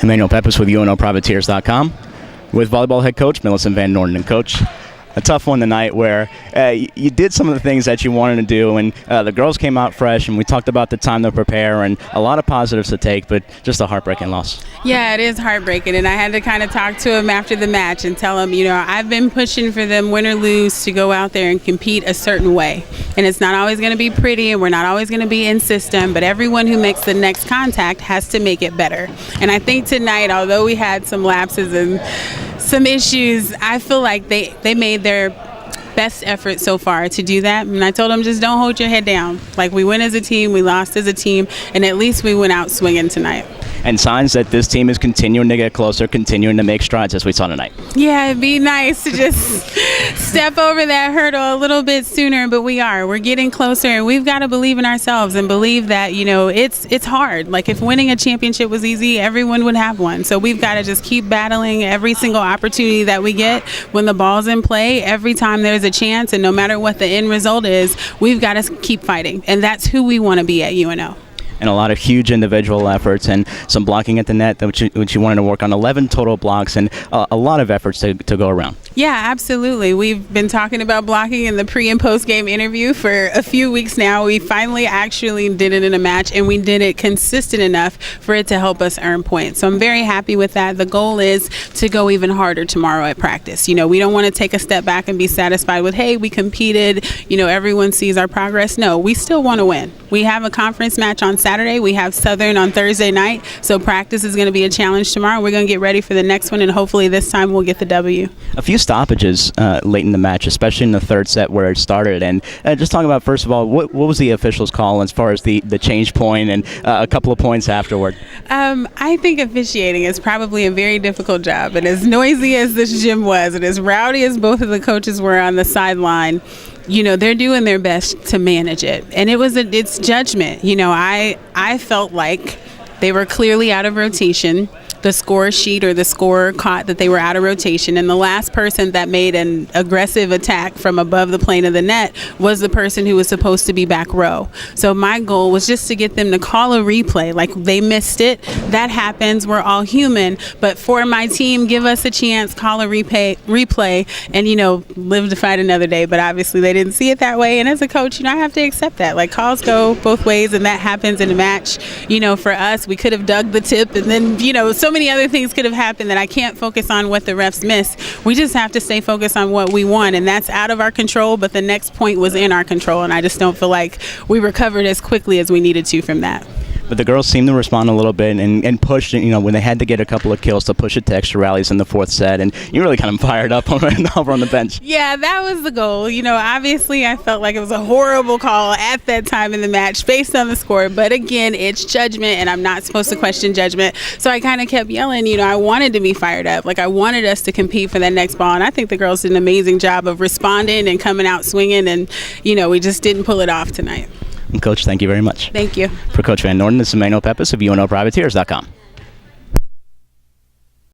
Emmanuel Pepis with UNOprivateers.com with volleyball head coach Millicent Van Norden. And coach, a tough one tonight where you did some of the things that you wanted to do, and the girls came out fresh, and we talked about the time to prepare and a lot of positives to take, but just a heartbreaking loss. Yeah, it is heartbreaking, and I had to kind of talk to him after the match and tell him, I've been pushing for them, win or lose, to go out there and compete a certain way. And it's not always going to be pretty, and we're not always going to be in system, but everyone who makes the next contact has to make it better. And I think tonight, although we had some lapses and some issues, I feel like they made their best effort so far to do that. And I told them, just don't hold your head down. Like, we win as a team, we lost as a team, and at least we went out swinging tonight. And signs that this team is continuing to get closer, continuing to make strides, as we saw tonight. Yeah, it'd be nice to just step over that hurdle a little bit sooner, but we're getting closer, and we've got to believe in ourselves and believe that, it's hard. Like, if winning a championship was easy, everyone would have one. So we've got to just keep battling every single opportunity that we get when the ball's in play. Every time there's a chance, and no matter what the end result is, we've got to keep fighting, and that's who we want to be at UNO. And a lot of huge individual efforts and some blocking at the net, which you wanted to work on. 11 total blocks and a lot of efforts to go around. Yeah, absolutely. We've been talking about blocking in the pre- and post-game interview for a few weeks now. We finally actually did it in a match, and we did it consistent enough for it to help us earn points. So I'm very happy with that. The goal is to go even harder tomorrow at practice. We don't want to take a step back and be satisfied with, hey, we competed, everyone sees our progress. No, we still want to win. We have a conference match on Saturday. We have Southern on Thursday night. So practice is going to be a challenge tomorrow. We're going to get ready for the next one, and hopefully this time we'll get the W. A few stoppages late in the match, especially in the third set where it started. And just talking about, first of all, what was the officials' call as far as the change point and a couple of points afterward? I think officiating is probably a very difficult job. And as noisy as this gym was, and as rowdy as both of the coaches were on the sideline, they're doing their best to manage it. And it's judgment. I felt like they were clearly out of rotation. The score sheet or the scorer caught that they were out of rotation, and the last person that made an aggressive attack from above the plane of the net was the person who was supposed to be back row. So my goal was just to get them to call a replay. Like, they missed it. That happens. We're all human. But for my team, give us a chance, call a replay, and, live to fight another day. But obviously they didn't see it that way. And as a coach, I have to accept that. Like, calls go both ways, and that happens in a match. For us, we could have dug the tip, and then, so many other things could have happened that I can't focus on what the refs miss. We just have to stay focused on what we won, and that's out of our control, but the next point was in our control, and I just don't feel like we recovered as quickly as we needed to from that. But the girls seemed to respond a little bit and pushed, when they had to get a couple of kills, to push it to extra rallies in the fourth set, and you really kind of fired up over on the bench. Yeah, that was the goal. Obviously I felt like it was a horrible call at that time in the match based on the score, but again, it's judgment, and I'm not supposed to question judgment, so I kind of kept yelling. I wanted to be fired up. Like, I wanted us to compete for that next ball, and I think the girls did an amazing job of responding and coming out swinging, and, we just didn't pull it off tonight. And Coach, thank you very much. Thank you. For Coach Van Norden, this is Emmanuel Pepis of UNOprivateers.com.